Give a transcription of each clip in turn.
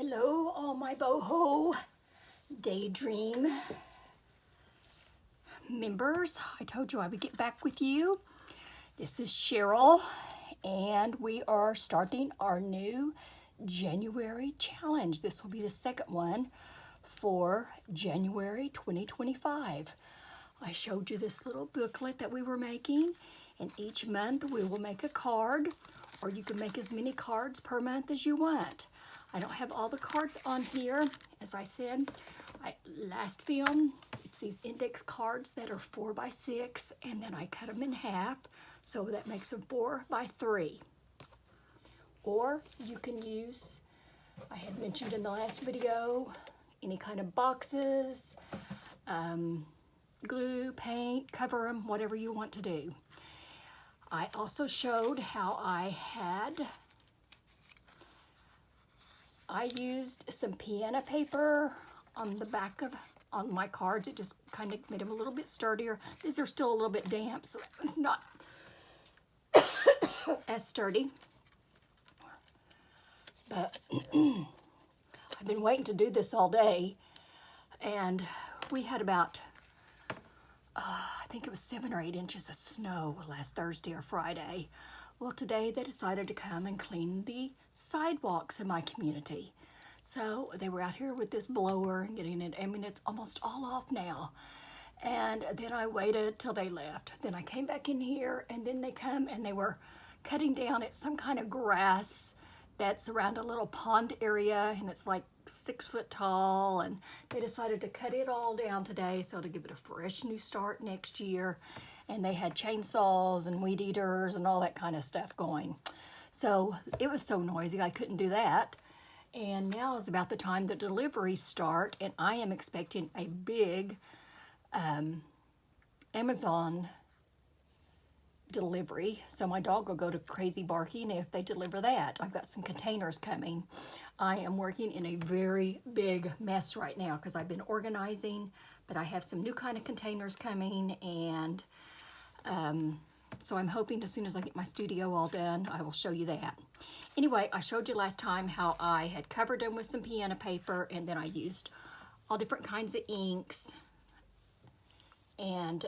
Hello, all my Boho Daydream members. I told you I would get back with you. This is Sheryl, and we are starting our new January challenge. This will be the second one for January 2025. I showed you this little booklet that we were making, and each month we will make a card, or you can make as many cards per month as you want. I don't have all the cards on here. As I said, last film, it's these index cards that are 4 by 6, and then I cut them in half, so that makes them 4 by 3. Or you can use, I had mentioned in the last video, any kind of boxes, glue, paint, cover them, whatever you want to do. I also showed how I used some piano paper on the back on my cards. It just kind of made them a little bit sturdier. These are still a little bit damp, so it's not as sturdy. But I've been waiting to do this all day, and we had about, I think it was 7 or 8 inches of snow last Thursday or Friday. Well, today they decided to come and clean the sidewalks in my community. So they were out here with this blower and getting it. I mean, it's almost all off now. And then I waited till they left. Then I came back in here, and then they come and they were cutting down at some kind of grass that's around a little pond area, and it's like 6 foot tall, and they decided to cut it all down today so to give it a fresh new start next year. And they had chainsaws and weed eaters and all that kind of stuff going. So it was so noisy I couldn't do that. And now is about the time the deliveries start, and I am expecting a big Amazon delivery. So my dog will go to crazy barking if they deliver that. I've got some containers coming. I am working in a very big mess right now because I've been organizing, but I have some new kind of containers coming, and so I'm hoping as soon as I get my studio all done, I will show you that. Anyway, I showed you last time how I had covered them with some piano paper, and then I used all different kinds of inks and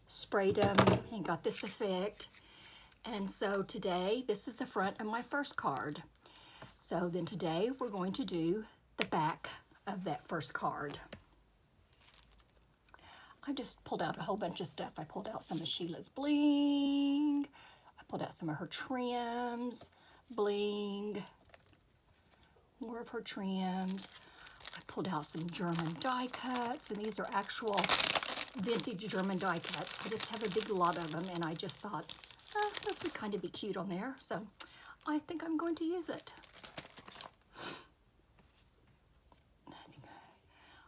sprayed them and got this effect. And so today, this is the front of my first card. So then today we're going to do the back of that first card. I just pulled out a whole bunch of stuff. I pulled out some of Sheila's bling. I pulled out some of her trims, bling, more of her trims. I pulled out some German die cuts, and these are actual vintage German die cuts. I just have a big lot of them, and I just thought, that would kind of be cute on there. So I think I'm going to use it.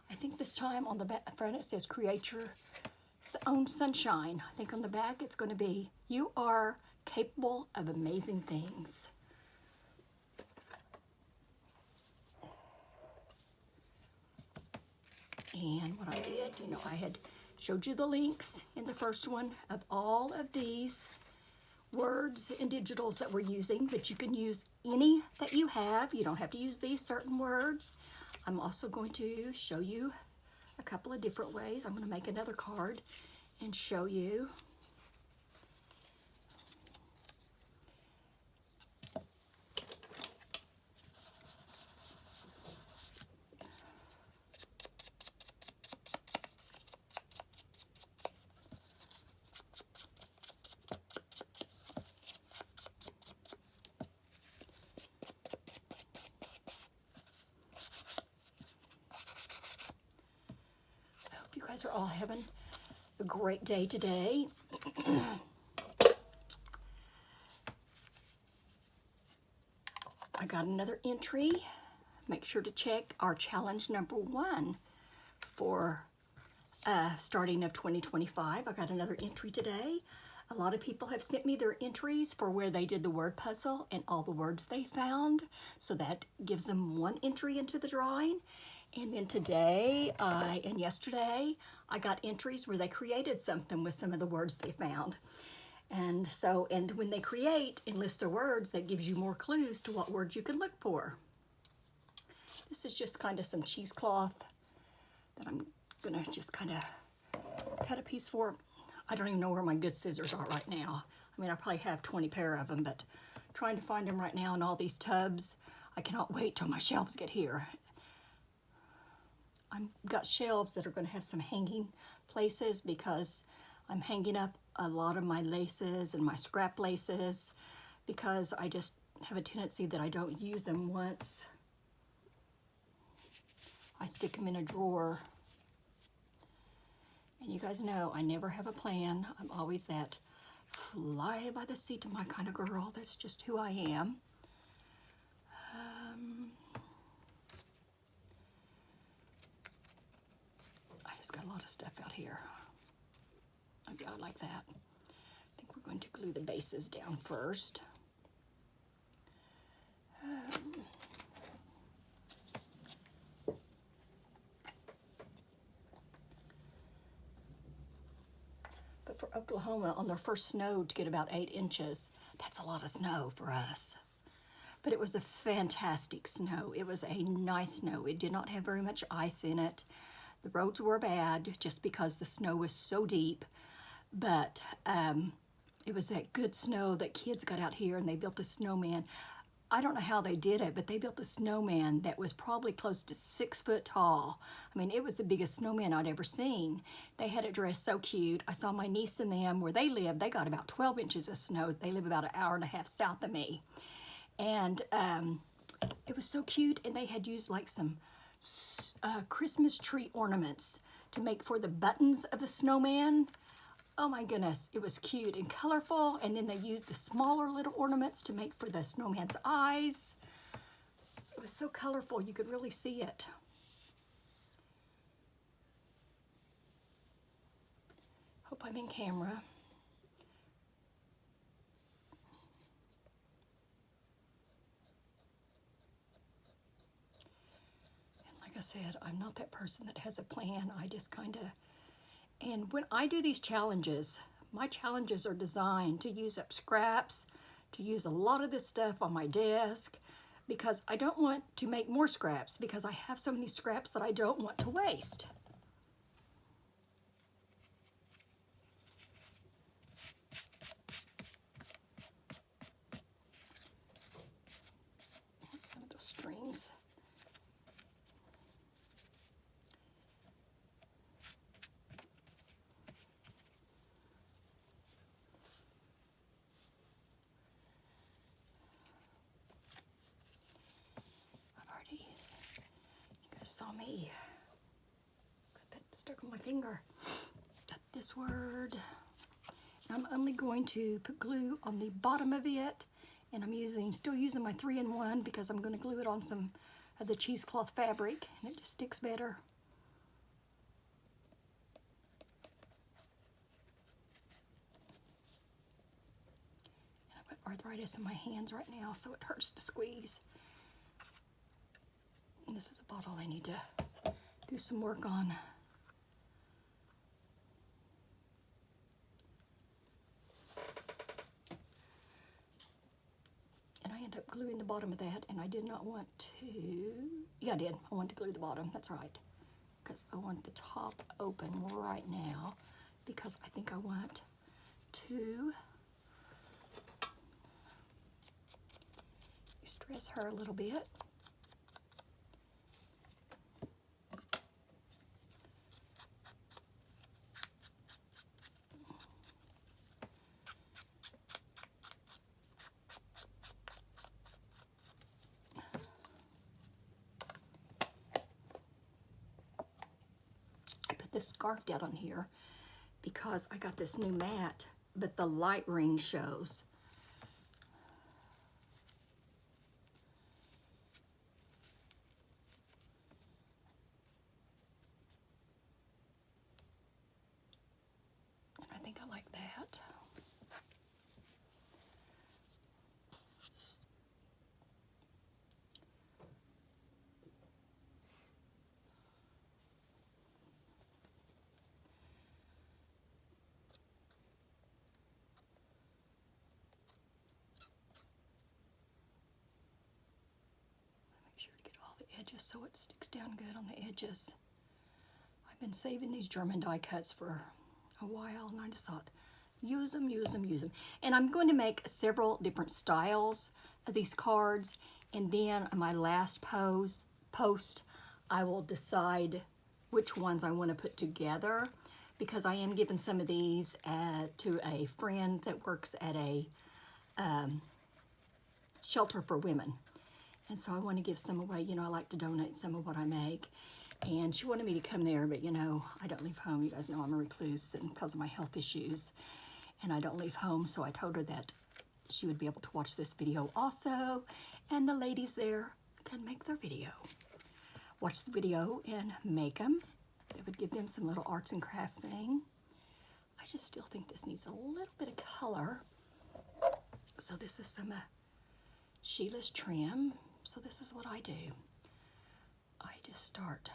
I think this time on the front it says create your own sunshine. I think on the back it's going to be you are capable of amazing things. And what I did, I had showed you the links in the first one of all of these words and digitals that we're using, but you can use any that you have. You don't have to use these certain words. I'm also going to show you a couple of different ways. I'm going to make another card and show you. You guys are all having a great day today. I got another entry. Make sure to check our challenge number 1 for starting of 2025. I got another entry today. A lot of people have sent me their entries for where they did the word puzzle and all the words they found. So that gives them 1 entry into the drawing. And then today and yesterday, I got entries where they created something with some of the words they found. And so, and when they create and list their words, that gives you more clues to what words you can look for. This is just kind of some cheesecloth that I'm gonna just kind of cut a piece for. I don't even know where my good scissors are right now. I mean, I probably have 20 pair of them, but trying to find them right now in all these tubs. I cannot wait till my shelves get here. I've got shelves that are going to have some hanging places because I'm hanging up a lot of my laces and my scrap laces because I just have a tendency that I don't use them once. I stick them in a drawer. And you guys know I never have a plan. I'm always that fly by the seat of my kind of girl. That's just who I am. I just got a lot of stuff out here. Okay, I like that. I think we're going to glue the bases down first. But for Oklahoma, on their first snow to get about 8 inches, that's a lot of snow for us. But it was a fantastic snow. It was a nice snow. It did not have very much ice in it. The roads were bad just because the snow was so deep. But it was that good snow that kids got out here and they built a snowman. I don't know how they did it, but they built a snowman that was probably close to 6 foot tall. I mean, it was the biggest snowman I'd ever seen. They had it dressed so cute. I saw my niece and them, where they live, they got about 12 inches of snow. They live about an hour and a half south of me. And it was so cute, and they had used like some Christmas tree ornaments to make for the buttons of the snowman. Oh my goodness, it was cute and colorful, and then they used the smaller little ornaments to make for the snowman's eyes. It was so colorful, you could really see it. Hope I'm in camera. Like I said, I'm not that person that has a plan. I just kind of, and when I do these challenges, my challenges are designed to use up scraps, to use a lot of this stuff on my desk, because I don't want to make more scraps because I have so many scraps that I don't want to waste. Some of those strings. Saw me. Got that stuck on my finger. Got this word. I'm only going to put glue on the bottom of it, and I'm still using my 3-in-1 because I'm going to glue it on some of the cheesecloth fabric, and it just sticks better. And I've got arthritis in my hands right now, so it hurts to squeeze. And this is a bottle I need to do some work on. And I ended up gluing the bottom of that, and I did not want to, yeah I did, I wanted to glue the bottom, that's right. Because I want the top open right now, because I think I want to stress her a little bit. This scarf down on here because I got this new mat, but the light ring shows. And I think I like that. edges so it sticks down good on the edges. I've been saving these German die cuts for a while, and I just thought, use them, use them, use them. And I'm going to make several different styles of these cards, and then on my last post, I will decide which ones I want to put together, because I am giving some of these to a friend that works at a shelter for women. And so I want to give some away. You know, I like to donate some of what I make. And she wanted me to come there, but you know, I don't leave home. You guys know I'm a recluse, and because of my health issues, and I don't leave home. So I told her that she would be able to watch this video also, and the ladies there can make their video. Watch the video and make them. That would give them some little arts and craft thing. I just still think this needs a little bit of color. So this is some Sheila's trim. So this is what I do. I just start.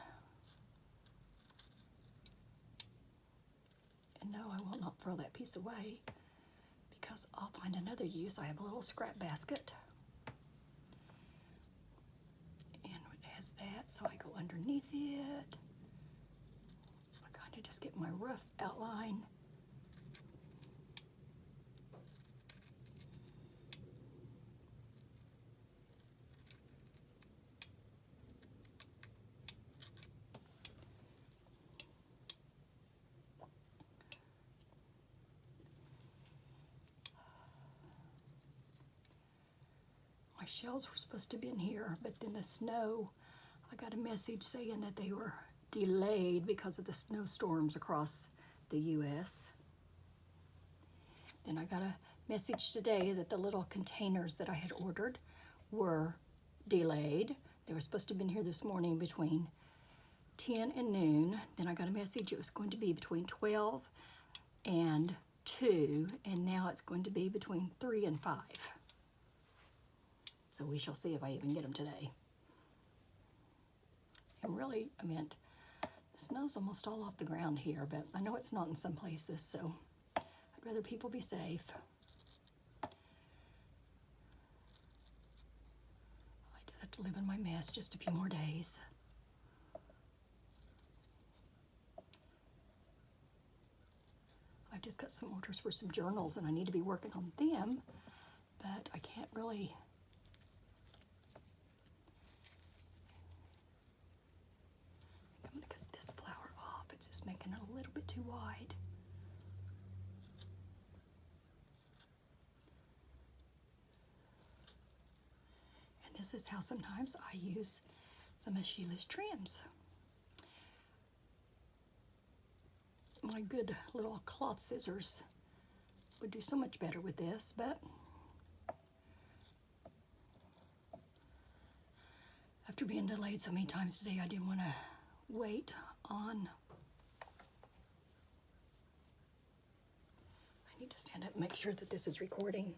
And no, I will not throw that piece away, because I'll find another use. I have a little scrap basket. And it has that, so I go underneath it. I kind of just get my rough outline. My shells were supposed to be in here, but then the snow, I got a message saying that they were delayed because of the snowstorms across the U.S. Then I got a message today that the little containers that I had ordered were delayed. They were supposed to have been here this morning between 10 and noon. Then I got a message it was going to be between 12 and 2, and now it's going to be between 3 and 5. So we shall see if I even get them today. And really, I meant, the snow's almost all off the ground here, but I know it's not in some places, so I'd rather people be safe. I just have to live in my mess just a few more days. I've just got some orders for some journals, and I need to be working on them, but I can't really. I'm going to cut this flower off. It's just making it a little bit too wide. And this is how sometimes I use some of Sheila's trims. My good little cloth scissors would do so much better with this, but after being delayed so many times today, I didn't want to wait on. I need to stand up and make sure that this is recording.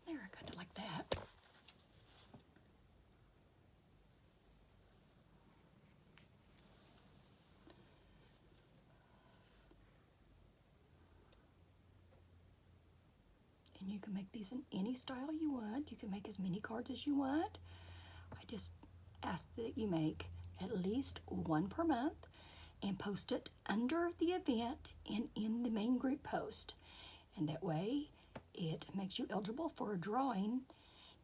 There, I cut it like that. And you can make these in any style you want. You can make as many cards as you want. I just ask that you make at least one per month and post it under the event and in the main group post. And that way it makes you eligible for a drawing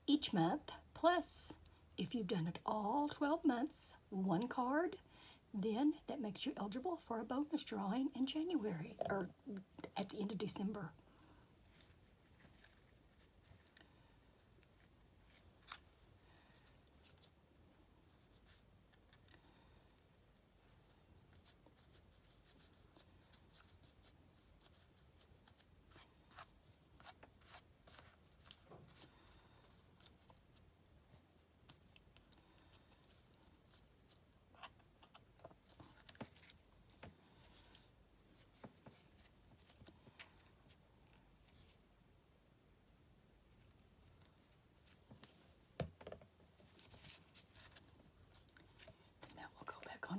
each month. Plus, if you've done it all 12 months, one card, then that makes you eligible for a bonus drawing in January or at the end of December.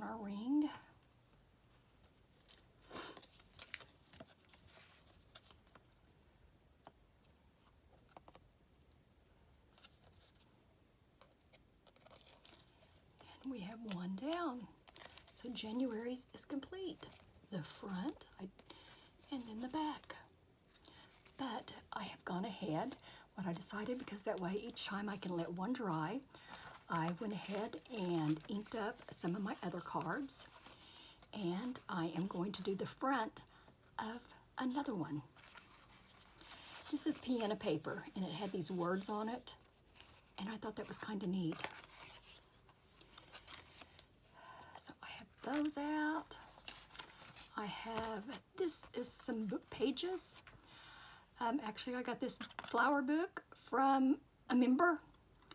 our ring. And we have one down. So January's is complete. The front and then the back. But I have gone ahead, what I decided, because that way each time I can let one dry, I went ahead and inked up some of my other cards, and I am going to do the front of another one. This is piano paper, and it had these words on it, and I thought that was kind of neat. So I have those out. I have, this is some book pages. Actually, I got this flower book from a member,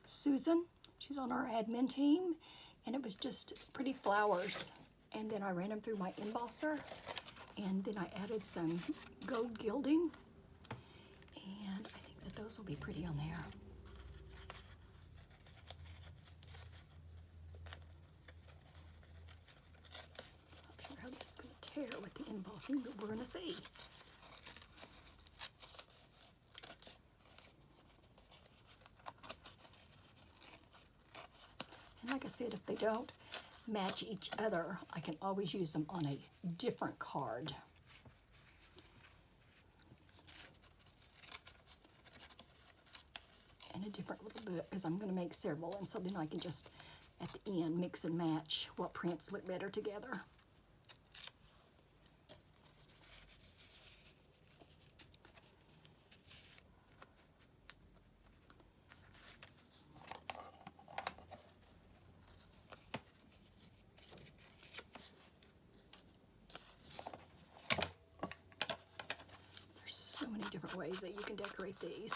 Susan. She's on our admin team, and it was just pretty flowers. And then I ran them through my embosser, and then I added some gold gilding, and I think that those will be pretty on there. Not sure how this is going to tear with the embossing, but we're going to see. Like I said, if they don't match each other, I can always use them on a different card. And a different little book, because I'm going to make several, and so then I can just, at the end, mix and match what prints look better together. So many different ways that you can decorate these.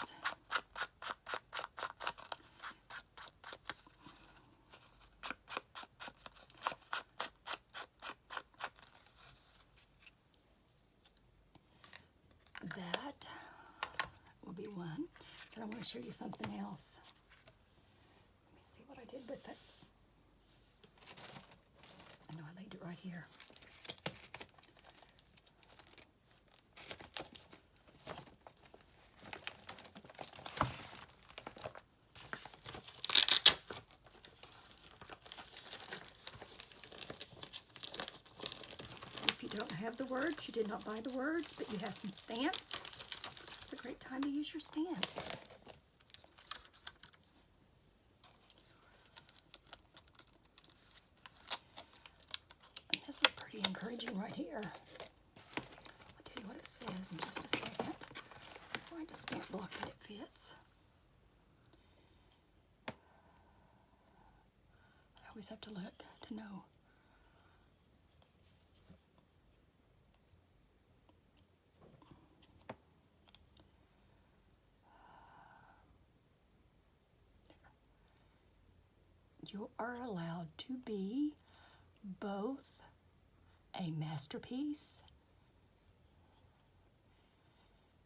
That will be one. Then I want to show you something else. Let me see what I did with it. I know I laid it right here. Don't have the words, you did not buy the words, but you have some stamps. It's a great time to use your stamps. And this is pretty encouraging right here. I'll tell you what it says in just a second. Find a stamp block that it fits. I always have to look to know. You are allowed to be both a masterpiece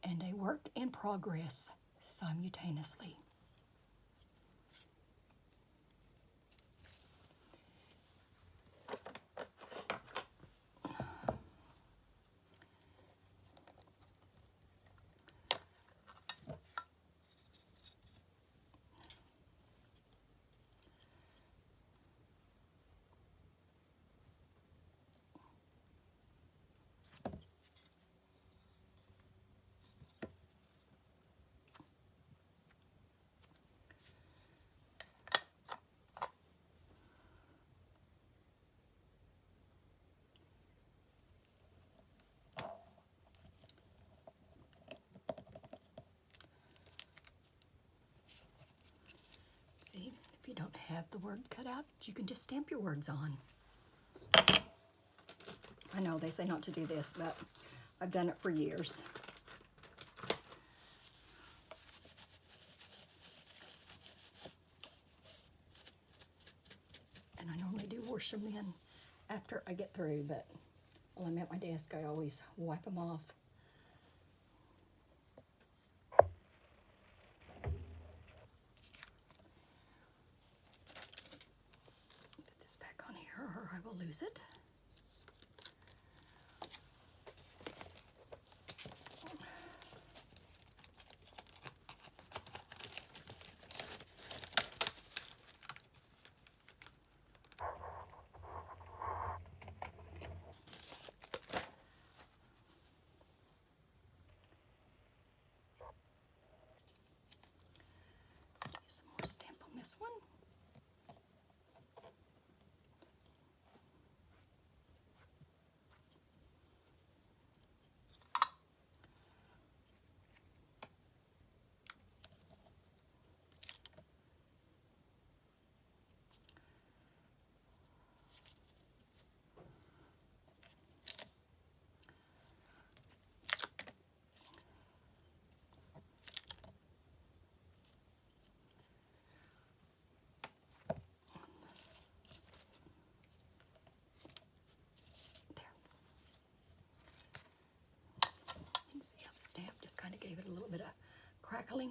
and a work in progress simultaneously. See, if you don't have the words cut out, you can just stamp your words on. I know they say not to do this, but I've done it for years. And I normally do wash them in after I get through, but while I'm at my desk, I always wipe them off. Put this back on here or I will lose lose it. Some more stamp on this one. See how the stamp just kind of gave it a little bit of crackling.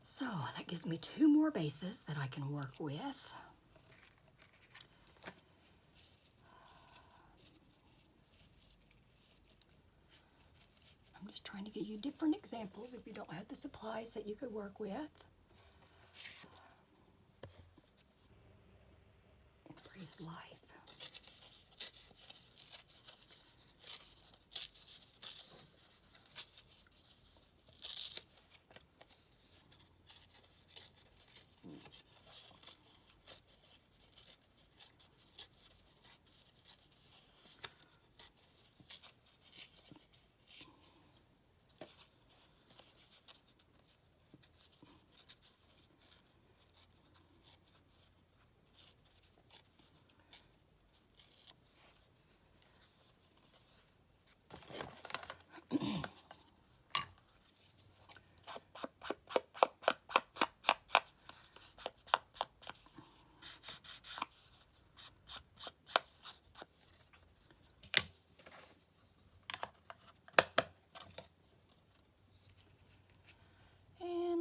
So that gives me 2 more bases that I can work with. I'm just trying to give you different examples if you don't have the supplies that you could work with. Embrace life.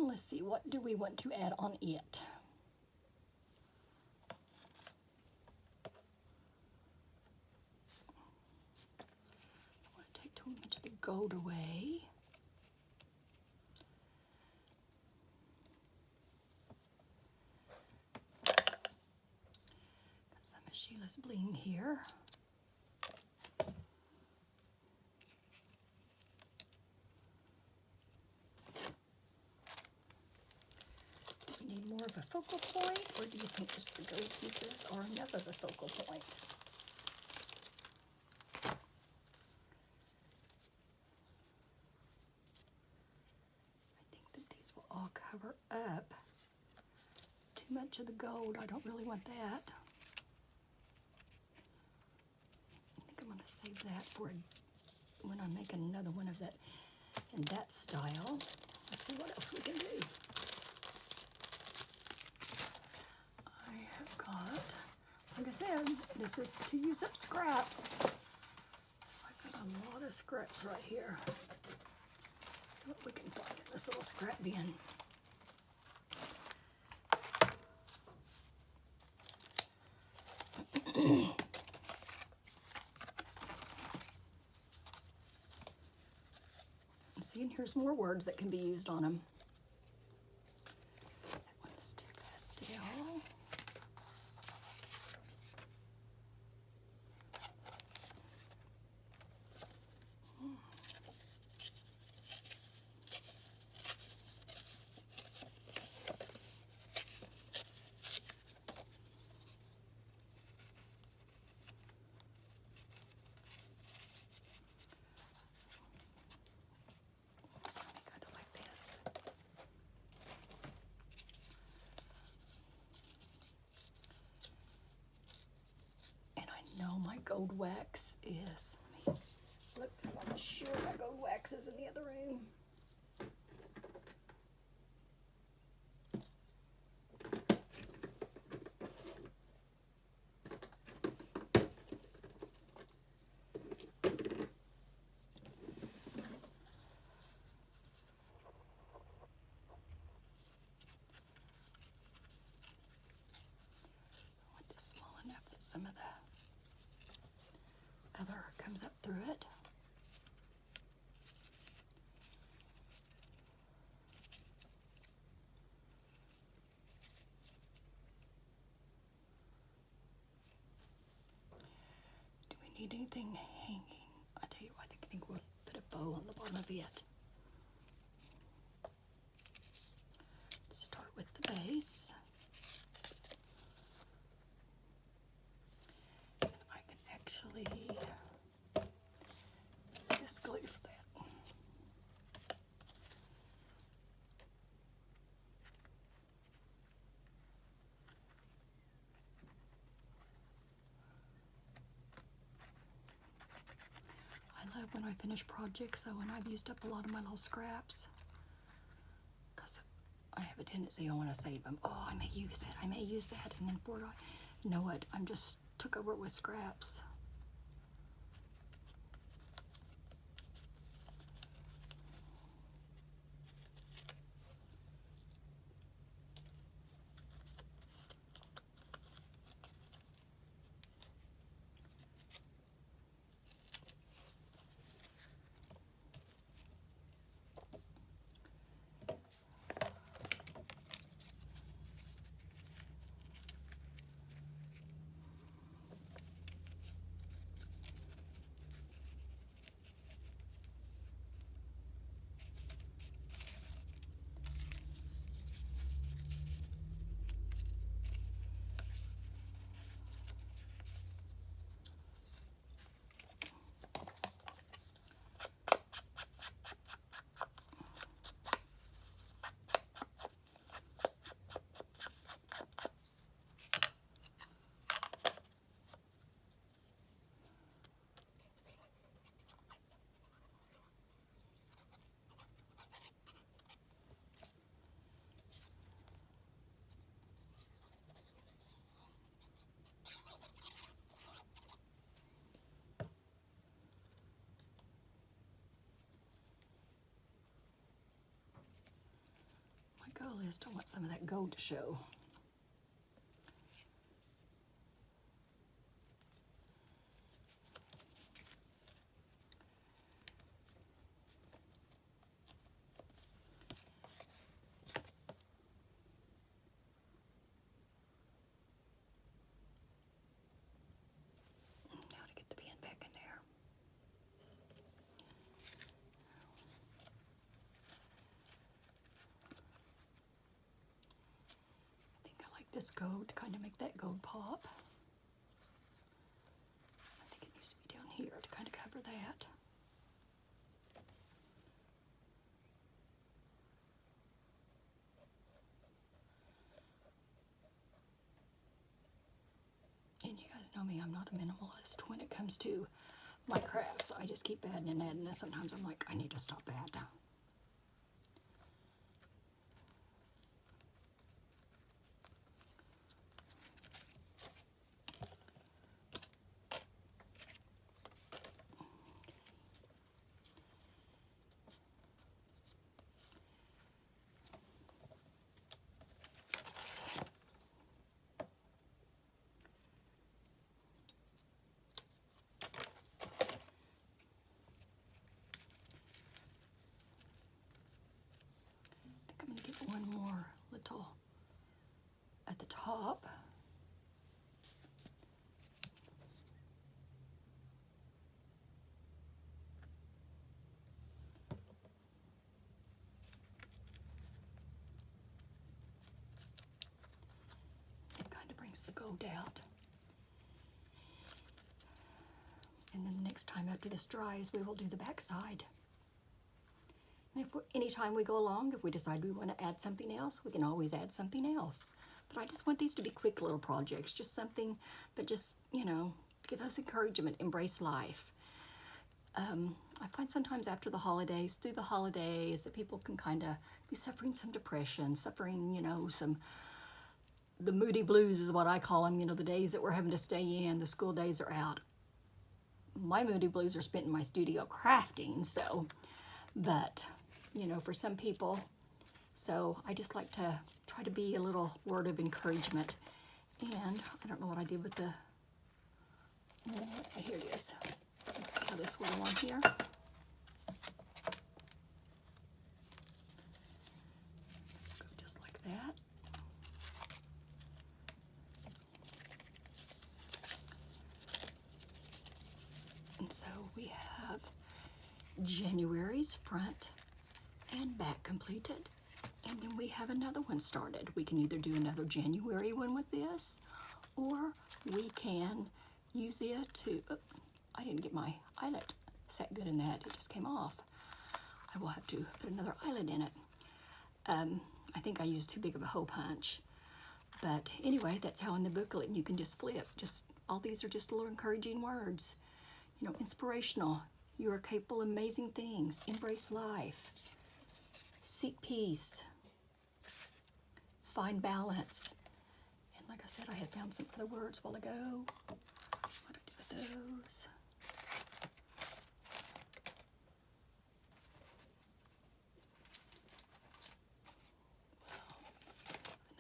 Let's see, what do we want to add on it? I want to take too much of the gold away. Got some of Sheila's bling here. More of a focal point, or do you think just the gold pieces are enough of a focal point? I think that these will all cover up too much of the gold. I don't really want that. I think I'm going to save that for when I make another one of that in that style. Let's see what else we can do. Like I said, this is to use up scraps. I've got a lot of scraps right here. See what we can find in this little scrap bin. See, and here's more words that can be used on them. That one is too pastel. No, my gold wax is, let me look. Sure, my gold wax is in the other room. I want this small enough that some of the other comes up through it. Do we need anything hanging? I tell you what, I think we'll put a bow on the bottom of it. Start with the base. I can actually use this glue for that. I love when I finish projects, though, when I've used up a lot of my little scraps, because I have a tendency, I want to save them. Oh, I may use that, I may use that, and then before I know it, I'm just took over with scraps. My goal is to want some of that gold to show. Now to get the pen back in there. I think I like this gold to kind of make that gold pop. I think it needs to be down here to kind of cover that. And you guys know me, I'm not a minimalist when it comes to my crafts. I just keep adding and adding, and sometimes I'm like, I need to stop that. I'm going to get one more little at the top. It kind of brings the gold out. And then the next time after this dries, we will do the back side. And if anytime we go along, if we decide we want to add something else, we can always add something else. But I just want these to be quick little projects, just something that just, you know, give us encouragement, embrace life. I find sometimes after the holidays, through the holidays, that people can kind of be suffering some depression, suffering, you know, the moody blues is what I call them, you know, the days that we're having to stay in, the school days are out. My moody blues are spent in my studio crafting, so, but, you know, for some people, so I just like to try to be a little word of encouragement. And I don't know what I did with the, here it is. Let's see how this will go on here. Go just like that. And so we have January's front and back completed. And then we have another one started. We can either do another January one with this, or we can use it to, I didn't get my eyelet set good in that. It just came off. I will have to put another eyelet in it. I think I used too big of a hole punch. But anyway, that's how in the booklet you can just flip. Just all these are just little encouraging words. You know, inspirational. You are capable of amazing things. Embrace life. Seek peace. Find balance. And like I said, I had found some other words a while ago. What do I do with those?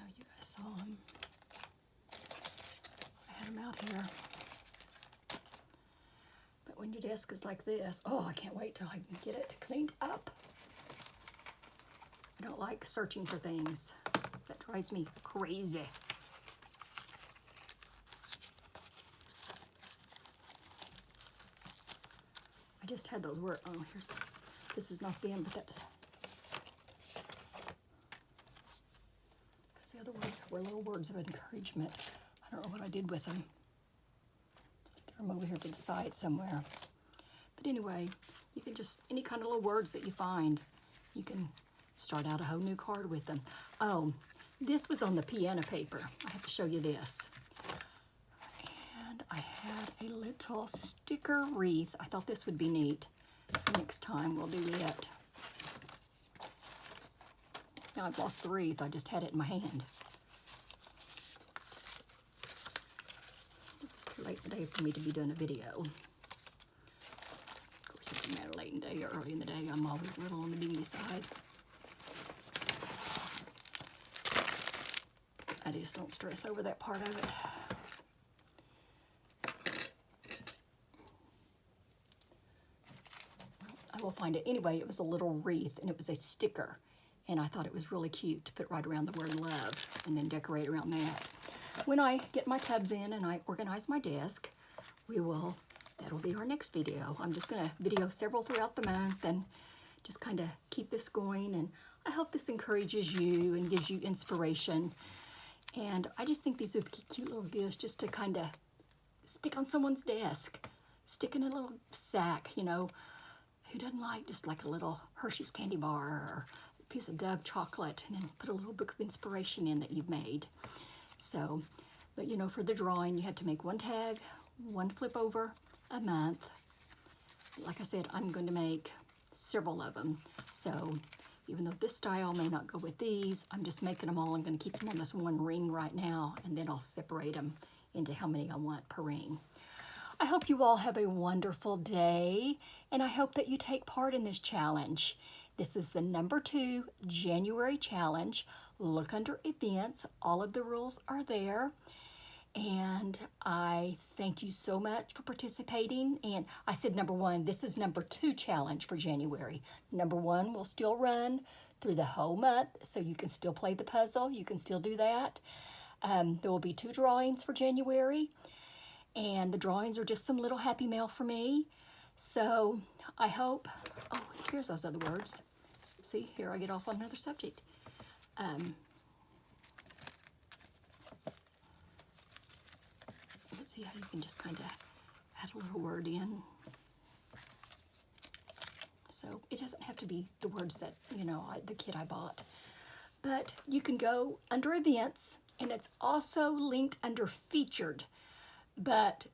I know you guys saw them. I had them out here. But when your desk is like this, oh, I can't wait till I can get it cleaned up. I don't like searching for things. That drives me crazy. I just had those words. Oh, here's, this is not them, but that's, the other words were little words of encouragement. I don't know what I did with them. They're over here to the side somewhere. But anyway, you can just, any kind of little words that you find, you can start out a whole new card with them. Oh, this was on the piano paper. I have to show you this. And I had a little sticker wreath. I thought this would be neat. Next time we'll do it. Now I've lost the wreath. I just had it in my hand. This is too late today for me to be doing a video. Of course, it doesn't matter late in the day or early in the day. I'm always a little on the dingy side. I just don't stress over that part of it. I will find it. Anyway, it was a little wreath, and it was a sticker. And I thought it was really cute to put right around the word love and then decorate around that. When I get my tubs in and I organize my desk, that'll be our next video. I'm just going to video several throughout the month and just kind of keep this going. And I hope this encourages you and gives you inspiration. And I just think these would be cute little gifts just to kind of stick on someone's desk. Stick in a little sack, you know. Who doesn't like just like a little Hershey's candy bar or a piece of Dove chocolate, and then put a little book of inspiration in that you've made. So, but you know, for the drawing, you have to make one tag, one flip over a month. Like I said, I'm going to make several of them. So even though this style may not go with these, I'm just making them all. I'm going to keep them on this one ring right now, and then I'll separate them into how many I want per ring. I hope you all have a wonderful day, and I hope that you take part in this challenge. This is the number 2 January challenge. Look under events. All of the rules are there. And I thank you so much for participating. And I said number 1, this is number 2 challenge for January. Number 1 will still run through the whole month, so you can still play the puzzle. You can still do that. There will be 2 drawings for January. And the drawings are just some little happy mail for me. So I hope, oh, here's those other words. See, here I get off on another subject. Let's see how you can just kind of add a little word in. So it doesn't have to be the words that, you know, the kit I bought. But you can go under events, and it's also linked under featured. But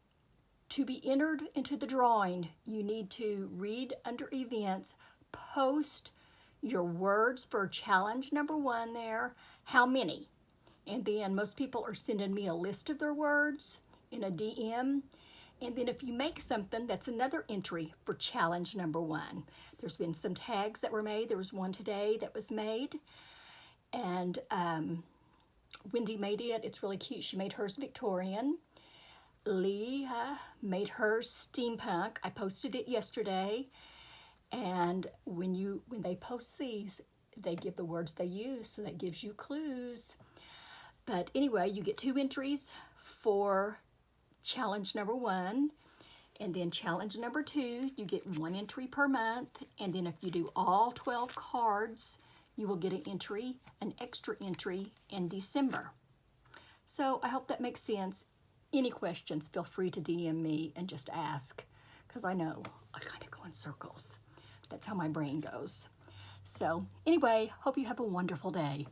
To be entered into the drawing, you need to read under events, post your words for challenge number 1 there, how many. And then most people are sending me a list of their words in a DM. And then if you make something, that's another entry for challenge number 1. There's been some tags that were made. There was one today that was made. And Wendy made it. It's really cute. She made hers Victorian. Lee made hers steampunk. I posted it yesterday. And when they post these, they give the words they use, so that gives you clues. But anyway, you get 2 entries for challenge number 1, and then challenge number 2, you get 1 entry per month, and then if you do all 12 cards, you will get an extra entry in December. So I hope that makes sense. Any questions, feel free to DM me and just ask, because I know I kind of go in circles. That's how my brain goes. So anyway, hope you have a wonderful day.